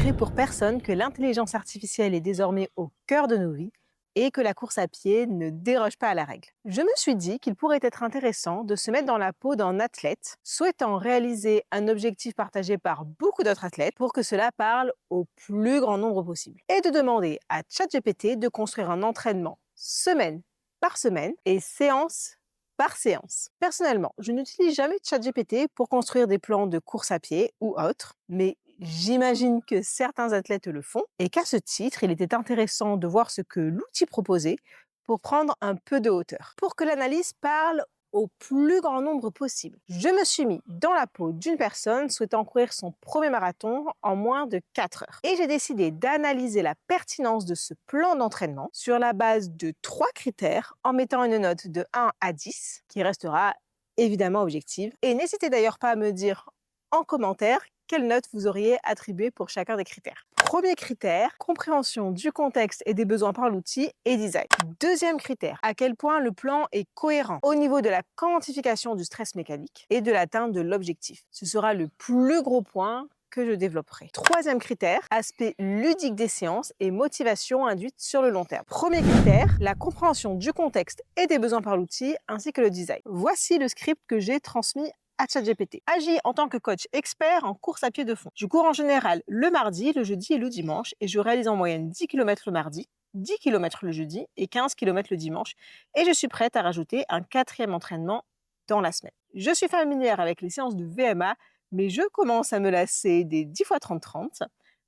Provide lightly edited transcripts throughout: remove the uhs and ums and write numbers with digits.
secret pour personne que l'intelligence artificielle est désormais au cœur de nos vies et que la course à pied ne déroge pas à la règle. Je me suis dit qu'il pourrait être intéressant de se mettre dans la peau d'un athlète souhaitant réaliser un objectif partagé par beaucoup d'autres athlètes pour que cela parle au plus grand nombre possible. Et de demander à ChatGPT de construire un entraînement semaine par semaine et séance par séance. Personnellement, je n'utilise jamais ChatGPT pour construire des plans de course à pied ou autres, mais j'imagine que certains athlètes le font et qu'à ce titre, il était intéressant de voir ce que l'outil proposait pour prendre un peu de hauteur, pour que l'analyse parle au plus grand nombre possible. Je me suis mis dans la peau d'une personne souhaitant courir son premier marathon en moins de 4 heures. Et j'ai décidé d'analyser la pertinence de ce plan d'entraînement sur la base de 3 critères en mettant une note de 1 à 10 qui restera évidemment objective. Et n'hésitez d'ailleurs pas à me dire en commentaire quelle note vous auriez attribuée pour chacun des critères. Premier critère, compréhension du contexte et des besoins par l'outil et design. Deuxième critère, à quel point le plan est cohérent au niveau de la quantification du stress mécanique et de l'atteinte de l'objectif. Ce sera le plus gros point que je développerai. Troisième critère, aspect ludique des séances et motivation induite sur le long terme. Premier critère, la compréhension du contexte et des besoins par l'outil ainsi que le design. Voici le script que j'ai transmis à ChatGPT. Agis en tant que coach expert en course à pied de fond. Je cours en général le mardi, le jeudi et le dimanche et je réalise en moyenne 10 km le mardi, 10 km le jeudi et 15 km le dimanche et je suis prête à rajouter un 4e entraînement dans la semaine. Je suis familière avec les séances de VMA, mais je commence à me lasser des 10 x 30-30.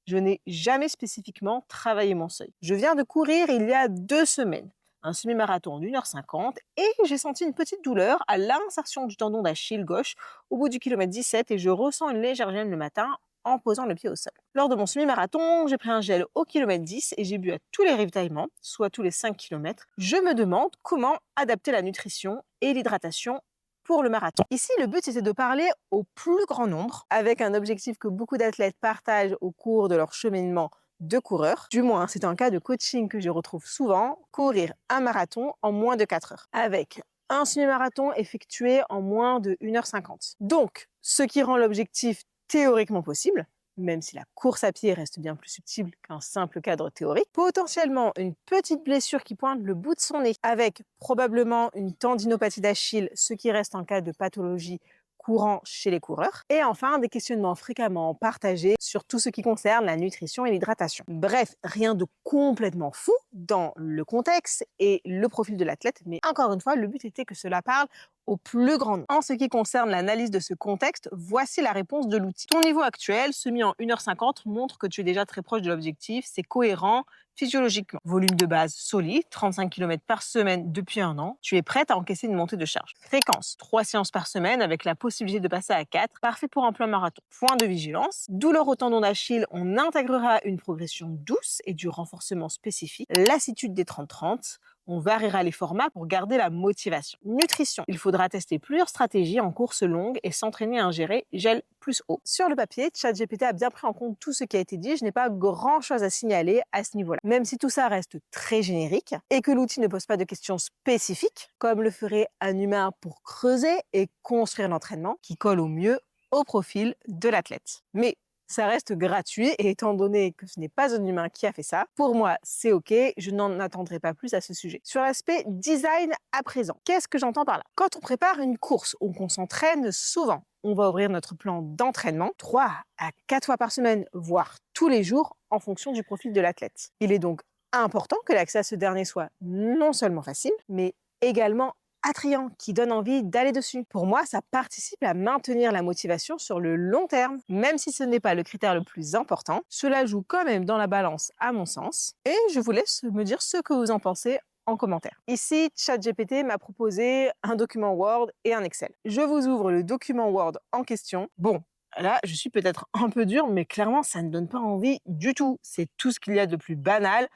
Je n'ai jamais spécifiquement travaillé mon seuil. Je viens de courir il y a 2 semaines. Un semi-marathon d'1h50 et j'ai senti une petite douleur à l'insertion du tendon d'Achille gauche au bout du kilomètre 17 et je ressens une légère gêne le matin en posant le pied au sol. Lors de mon semi-marathon, j'ai pris un gel au kilomètre 10 et j'ai bu à tous les ravitaillements, soit tous les 5 km. Je me demande comment adapter la nutrition et l'hydratation pour le marathon. Ici, le but était de parler au plus grand nombre avec un objectif que beaucoup d'athlètes partagent au cours de leur cheminement de coureurs. Du moins, c'est un cas de coaching que je retrouve souvent, courir un marathon en moins de 4 heures, avec un semi-marathon effectué en moins de 1h50. Donc, ce qui rend l'objectif théoriquement possible, même si la course à pied reste bien plus subtile qu'un simple cadre théorique, potentiellement une petite blessure qui pointe le bout de son nez, avec probablement une tendinopathie d'Achille, ce qui reste un cas de pathologie courant chez les coureurs. Et enfin, des questionnements fréquemment partagés sur tout ce qui concerne la nutrition et l'hydratation. Bref, rien de complètement fou dans le contexte et le profil de l'athlète, mais encore une fois, le but était que cela parle au plus grand nombre. En ce qui concerne l'analyse de ce contexte, voici la réponse de l'outil. Ton niveau actuel, semi en 1h50, montre que tu es déjà très proche de l'objectif, c'est cohérent physiologiquement. Volume de base solide, 35 km par semaine depuis 1 an. Tu es prête à encaisser une montée de charge. Fréquence, 3 séances par semaine avec la possibilité de passer à 4. Parfait pour un plan marathon. Point de vigilance. Douleur au tendon d'Achille, on intégrera une progression douce et du renforcement spécifique. Lassitude des 30-30. On variera les formats pour garder la motivation. Nutrition. Il faudra tester plusieurs stratégies en course longue et s'entraîner à ingérer gel plus eau. Sur le papier, ChatGPT a bien pris en compte tout ce qui a été dit. Je n'ai pas grand-chose à signaler à ce niveau-là. Même si tout ça reste très générique et que l'outil ne pose pas de questions spécifiques, comme le ferait un humain pour creuser et construire l'entraînement qui colle au mieux au profil de l'athlète. Mais ça reste gratuit et étant donné que ce n'est pas un humain qui a fait ça, pour moi, c'est OK, je n'en attendrai pas plus à ce sujet. Sur l'aspect design à présent, qu'est-ce que j'entends par là? Quand on prépare une course ou qu'on s'entraîne souvent, on va ouvrir notre plan d'entraînement 3 à 4 fois par semaine, voire tous les jours, en fonction du profil de l'athlète. Il est donc important que l'accès à ce dernier soit non seulement facile, mais également attrayant, qui donne envie d'aller dessus. Pour moi, ça participe à maintenir la motivation sur le long terme. Même si ce n'est pas le critère le plus important, cela joue quand même dans la balance à mon sens. Et je vous laisse me dire ce que vous en pensez en commentaire. Ici, ChatGPT m'a proposé un document Word et un Excel. Je vous ouvre le document Word en question. Bon, là, je suis peut-être un peu dure, mais clairement, ça ne donne pas envie du tout. C'est tout ce qu'il y a de plus banal.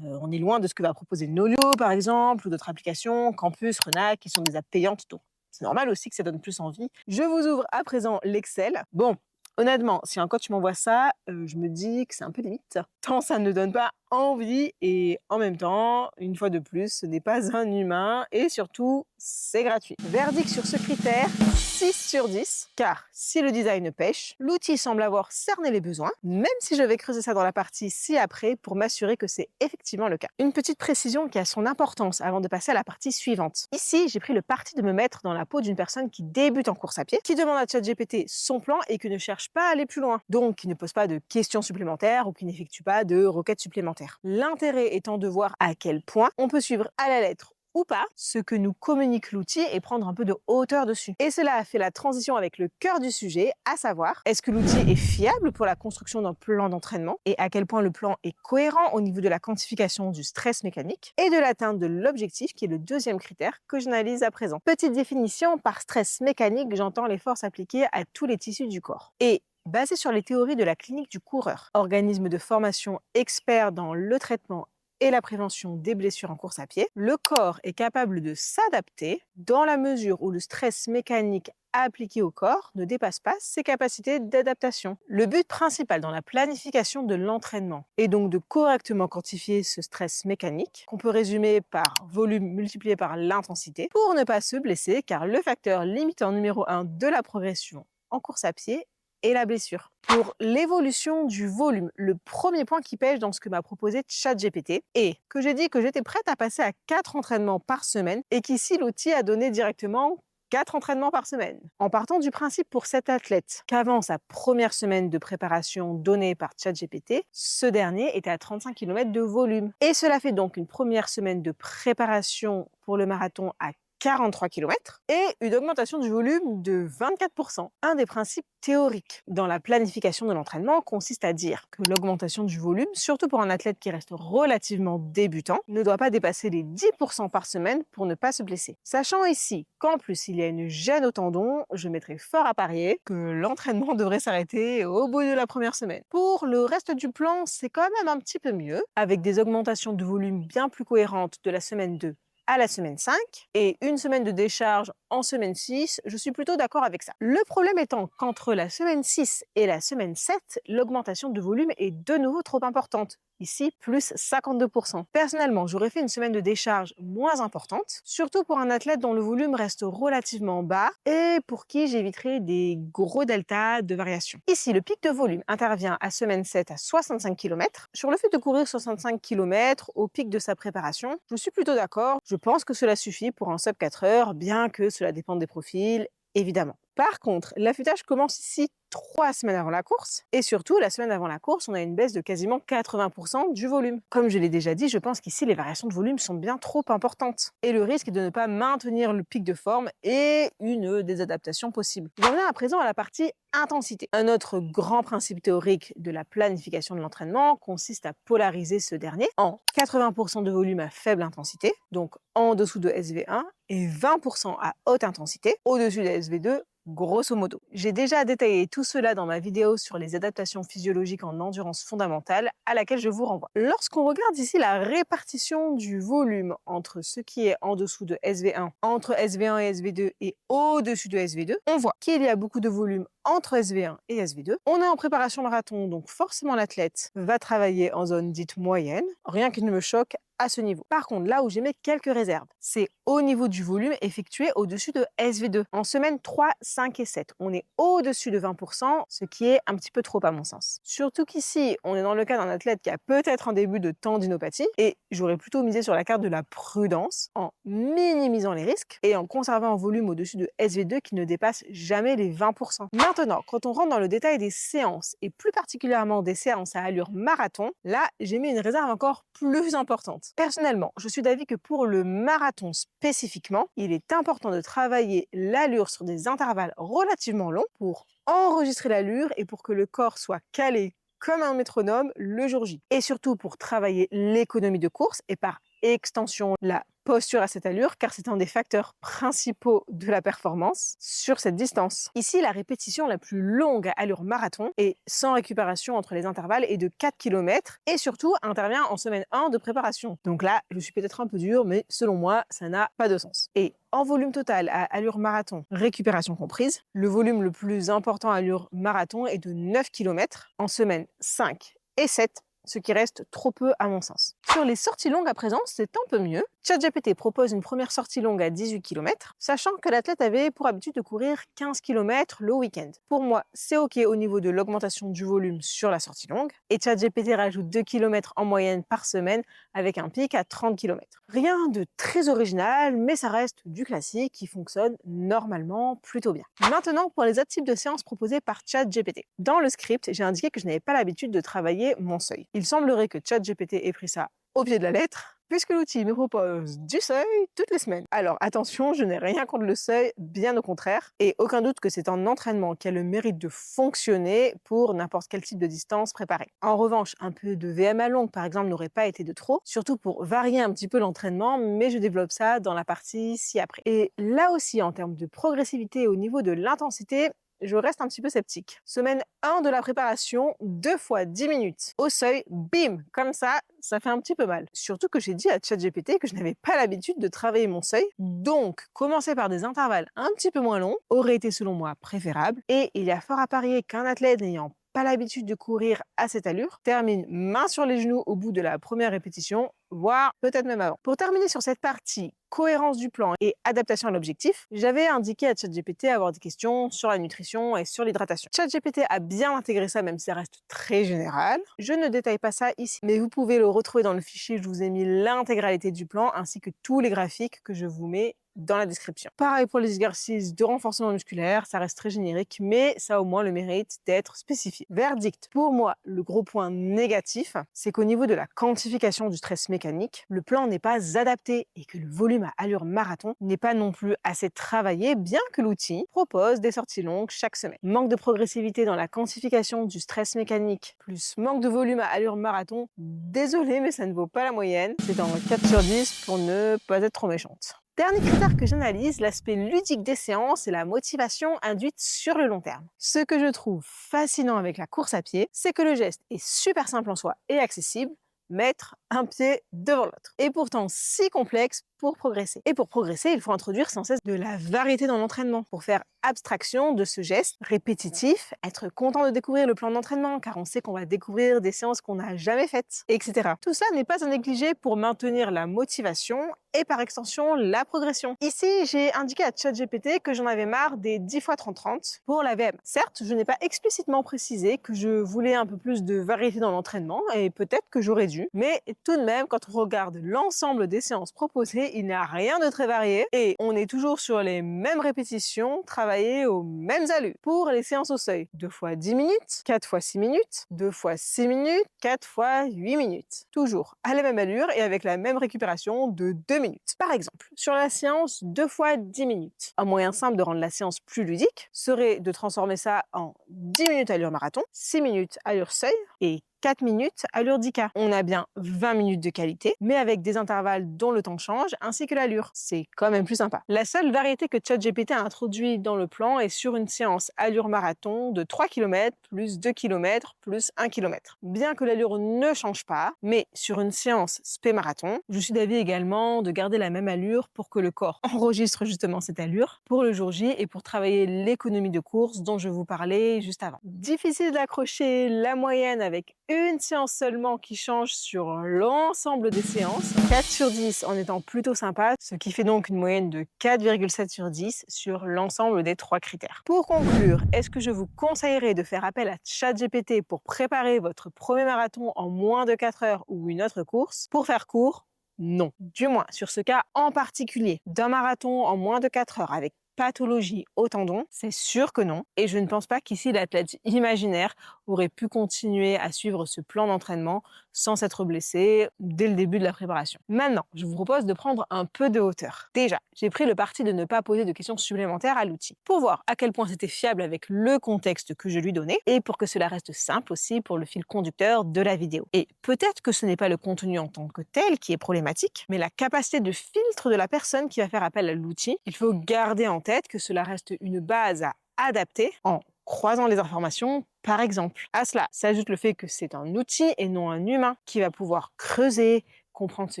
On est loin de ce que va proposer Nolio, par exemple, ou d'autres applications, Campus, Renac, qui sont des apps payantes. Donc, c'est normal aussi que ça donne plus envie. Je vous ouvre à présent l'Excel. Bon, honnêtement, si un coach m'envoie ça, je me dis que c'est un peu limite, tant ça ne donne pas envie et en même temps, une fois de plus, ce n'est pas un humain et surtout, c'est gratuit. Verdict sur ce critère, 6 sur 10, car si le design pêche, l'outil semble avoir cerné les besoins, même si je vais creuser ça dans la partie ci-après pour m'assurer que c'est effectivement le cas. Une petite précision qui a son importance avant de passer à la partie suivante. Ici, j'ai pris le parti de me mettre dans la peau d'une personne qui débute en course à pied, qui demande à ChatGPT son plan et qui ne cherche pas à aller plus loin, donc qui ne pose pas de questions supplémentaires ou qui n'effectue pas de requêtes supplémentaires. L'intérêt étant de voir à quel point on peut suivre à la lettre ou pas ce que nous communique l'outil et prendre un peu de hauteur dessus. Et cela a fait la transition avec le cœur du sujet, à savoir, est-ce que l'outil est fiable pour la construction d'un plan d'entraînement et à quel point le plan est cohérent au niveau de la quantification du stress mécanique et de l'atteinte de l'objectif qui est le deuxième critère que j'analyse à présent. Petite définition, par stress mécanique, j'entends les forces appliquées à tous les tissus du corps. Et basé sur les théories de la clinique du coureur, organisme de formation expert dans le traitement et la prévention des blessures en course à pied, le corps est capable de s'adapter dans la mesure où le stress mécanique appliqué au corps ne dépasse pas ses capacités d'adaptation. Le but principal dans la planification de l'entraînement est donc de correctement quantifier ce stress mécanique, qu'on peut résumer par volume multiplié par l'intensité, pour ne pas se blesser, car le facteur limitant numéro 1 de la progression en course à pied et la blessure. Pour l'évolution du volume, le premier point qui pêche dans ce que m'a proposé ChatGPT est que j'ai dit que j'étais prête à passer à 4 entraînements par semaine et qu'ici l'outil a donné directement 4 entraînements par semaine. En partant du principe pour cet athlète qu'avant sa première semaine de préparation donnée par ChatGPT, ce dernier était à 35 km de volume. Et cela fait donc une première semaine de préparation pour le marathon à 43 km et une augmentation du volume de 24%. Un des principes théoriques dans la planification de l'entraînement consiste à dire que l'augmentation du volume, surtout pour un athlète qui reste relativement débutant, ne doit pas dépasser les 10% par semaine pour ne pas se blesser. Sachant ici qu'en plus il y a une gêne au tendon, je mettrai fort à parier que l'entraînement devrait s'arrêter au bout de la première semaine. Pour le reste du plan, c'est quand même un petit peu mieux, avec des augmentations de volume bien plus cohérentes de la semaine 2 à la semaine 5 et une semaine de décharge en semaine 6, je suis plutôt d'accord avec ça. Le problème étant qu'entre la semaine 6 et la semaine 7, l'augmentation de volume est de nouveau trop importante. Ici, plus 52%. Personnellement, j'aurais fait une semaine de décharge moins importante, surtout pour un athlète dont le volume reste relativement bas et pour qui j'éviterai des gros deltas de variation. Ici, le pic de volume intervient à semaine 7 à 65 km. Sur le fait de courir 65 km au pic de sa préparation, je suis plutôt d'accord. Je pense que cela suffit pour un sub 4 heures, bien que cela dépende des profils, évidemment. Par contre, l'affûtage commence ici 3 semaines avant la course. Et surtout, la semaine avant la course, on a une baisse de quasiment 80% du volume. Comme je l'ai déjà dit, je pense qu'ici, les variations de volume sont bien trop importantes. Et le risque est de ne pas maintenir le pic de forme et une désadaptation possible. J'en viens à présent à la partie intensité. Un autre grand principe théorique de la planification de l'entraînement consiste à polariser ce dernier en 80% de volume à faible intensité, donc en dessous de SV1, et 20% à haute intensité, au-dessus de SV2, grosso modo. J'ai déjà détaillé tout cela dans ma vidéo sur les adaptations physiologiques en endurance fondamentale, à laquelle je vous renvoie. Lorsqu'on regarde ici la répartition du volume entre ce qui est en dessous de SV1, entre SV1 et SV2 et au-dessus de SV2, on voit qu'il y a beaucoup de volume entre SV1 et SV2. On est en préparation marathon, donc forcément l'athlète va travailler en zone dite moyenne. Rien qui ne me choque à ce niveau. Par contre, là où j'émets quelques réserves, c'est au niveau du volume effectué au-dessus de SV2. En semaine 3, 5 et 7, on est au-dessus de 20%, ce qui est un petit peu trop à mon sens. Surtout qu'ici, on est dans le cas d'un athlète qui a peut-être un début de tendinopathie, et j'aurais plutôt misé sur la carte de la prudence, en minimisant les risques, et en conservant un volume au-dessus de SV2 qui ne dépasse jamais les 20%. Maintenant, quand on rentre dans le détail des séances, et plus particulièrement des séances à allure marathon, là, j'ai mis une réserve encore plus importante. Personnellement, je suis d'avis que pour le marathon spécifiquement, il est important de travailler l'allure sur des intervalles relativement longs pour enregistrer l'allure et pour que le corps soit calé comme un métronome le jour J. Et surtout pour travailler l'économie de course et par extension la posture à cette allure, car c'est un des facteurs principaux de la performance sur cette distance. Ici, la répétition la plus longue à allure marathon et sans récupération entre les intervalles est de 4 km et surtout intervient en semaine 1 de préparation. Donc là, je suis peut-être un peu dur, mais selon moi, ça n'a pas de sens. Et en volume total à allure marathon, récupération comprise, le volume le plus important à allure marathon est de 9 km en semaine 5 et 7 ce qui reste trop peu à mon sens. Sur les sorties longues à présent, c'est un peu mieux. ChatGPT propose une première sortie longue à 18 km, sachant que l'athlète avait pour habitude de courir 15 km le week-end. Pour moi, c'est OK au niveau de l'augmentation du volume sur la sortie longue, et ChatGPT rajoute 2 km en moyenne par semaine avec un pic à 30 km. Rien de très original, mais ça reste du classique qui fonctionne normalement plutôt bien. Maintenant, pour les autres types de séances proposées par ChatGPT. Dans le script, j'ai indiqué que je n'avais pas l'habitude de travailler mon seuil. Il semblerait que ChatGPT ait pris ça au pied de la lettre, puisque l'outil me propose du seuil toutes les semaines. Alors attention, je n'ai rien contre le seuil, bien au contraire, et aucun doute que c'est un entraînement qui a le mérite de fonctionner pour n'importe quel type de distance préparée. En revanche, un peu de VMA longue par exemple n'aurait pas été de trop, surtout pour varier un petit peu l'entraînement, mais je développe ça dans la partie ci-après. Et là aussi, en termes de progressivité au niveau de l'intensité, je reste un petit peu sceptique. Semaine 1 de la préparation, 2 fois 10 minutes. Au seuil, bim, comme ça fait un petit peu mal. Surtout que j'ai dit à ChatGPT que je n'avais pas l'habitude de travailler mon seuil, donc commencer par des intervalles un petit peu moins longs aurait été selon moi préférable, et il y a fort à parier qu'un athlète n'ayant pas l'habitude de courir à cette allure termine main sur les genoux au bout de la première répétition, voire peut-être même avant. Pour terminer sur cette partie cohérence du plan et adaptation à l'objectif, j'avais indiqué à ChatGPT avoir des questions sur la nutrition et sur l'hydratation. ChatGPT a bien intégré ça, même si ça reste très général. Je ne détaille pas ça ici, mais vous pouvez le retrouver dans le fichier. Je vous ai mis l'intégralité du plan ainsi que tous les graphiques que je vous mets dans la description. Pareil pour les exercices de renforcement musculaire, ça reste très générique, mais ça a au moins le mérite d'être spécifié. Verdict, pour moi, le gros point négatif, c'est qu'au niveau de la quantification du stress mécanique, le plan n'est pas adapté et que le volume à allure marathon n'est pas non plus assez travaillé, bien que l'outil propose des sorties longues chaque semaine. Manque de progressivité dans la quantification du stress mécanique, plus manque de volume à allure marathon, désolé, mais ça ne vaut pas la moyenne. C'est en 4 sur 10 pour ne pas être trop méchante. Dernier critère que j'analyse, l'aspect ludique des séances et la motivation induite sur le long terme. Ce que je trouve fascinant avec la course à pied, c'est que le geste est super simple en soi et accessible, mettre un pied devant l'autre. Et pourtant si complexe pour progresser. Et pour progresser, il faut introduire sans cesse de la variété dans l'entraînement pour faire abstraction de ce geste répétitif, être content de découvrir le plan d'entraînement car on sait qu'on va découvrir des séances qu'on n'a jamais faites, etc. Tout ça n'est pas à négliger pour maintenir la motivation et par extension la progression. Ici, j'ai indiqué à ChatGPT que j'en avais marre des 10 x 30-30 pour la VM. Certes, je n'ai pas explicitement précisé que je voulais un peu plus de variété dans l'entraînement et peut-être que j'aurais dû, mais tout de même, quand on regarde l'ensemble des séances proposées, il n'y a rien de très varié et on est toujours sur les mêmes répétitions, travaillées aux mêmes allures. Pour les séances au seuil, 2 fois 10 minutes, 4 fois 6 minutes, 2 fois 6 minutes, 4 fois 8 minutes. Toujours à la même allure et avec la même récupération de 2 minutes. Par exemple, sur la séance 2 fois 10 minutes, un moyen simple de rendre la séance plus ludique serait de transformer ça en 10 minutes allure marathon, 6 minutes allure seuil et 4 minutes allure 10K. On a bien 20 minutes de qualité, mais avec des intervalles dont le temps change, ainsi que l'allure. C'est quand même plus sympa. La seule variété que ChatGPT a introduit dans le plan est sur une séance allure marathon de 3 km plus 2 km plus 1 km. Bien que l'allure ne change pas, mais sur une séance spé marathon, je suis d'avis également de garder la même allure pour que le corps enregistre justement cette allure pour le jour J et pour travailler l'économie de course dont je vous parlais juste avant. Difficile d'accrocher la moyenne avec une séance seulement qui change sur l'ensemble des séances, 4 sur 10 en étant plutôt sympa, ce qui fait donc une moyenne de 4,7 sur 10 sur l'ensemble des 3 critères. Pour conclure, est-ce que je vous conseillerais de faire appel à ChatGPT pour préparer votre premier marathon en moins de 4 heures ou une autre course? Pour faire court, non. Du moins, sur ce cas en particulier, d'un marathon en moins de 4 heures avec pathologie au tendon, c'est sûr que non. Et je ne pense pas qu'ici l'athlète imaginaire aurait pu continuer à suivre ce plan d'entraînement sans s'être blessé dès le début de la préparation. Maintenant, je vous propose de prendre un peu de hauteur. Déjà, j'ai pris le parti de ne pas poser de questions supplémentaires à l'outil pour voir à quel point c'était fiable avec le contexte que je lui donnais et pour que cela reste simple aussi pour le fil conducteur de la vidéo. Et peut-être que ce n'est pas le contenu en tant que tel qui est problématique, mais la capacité de filtre de la personne qui va faire appel à l'outil. Il faut garder en tête que cela reste une base à adapter en croisant les informations, par exemple. À cela s'ajoute le fait que c'est un outil et non un humain qui va pouvoir creuser, comprendre ce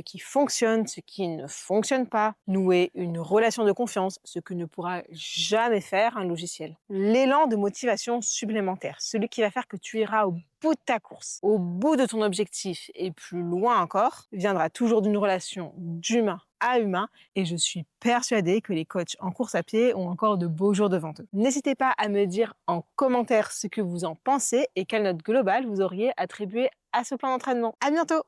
qui fonctionne, ce qui ne fonctionne pas, nouer une relation de confiance, ce que ne pourra jamais faire un logiciel. L'élan de motivation supplémentaire, celui qui va faire que tu iras au bout de ta course, au bout de ton objectif et plus loin encore, viendra toujours d'une relation d'humain à humain et je suis persuadée que les coachs en course à pied ont encore de beaux jours devant eux. N'hésitez pas à me dire en commentaire ce que vous en pensez et quelle note globale vous auriez attribuée à ce plan d'entraînement. À bientôt!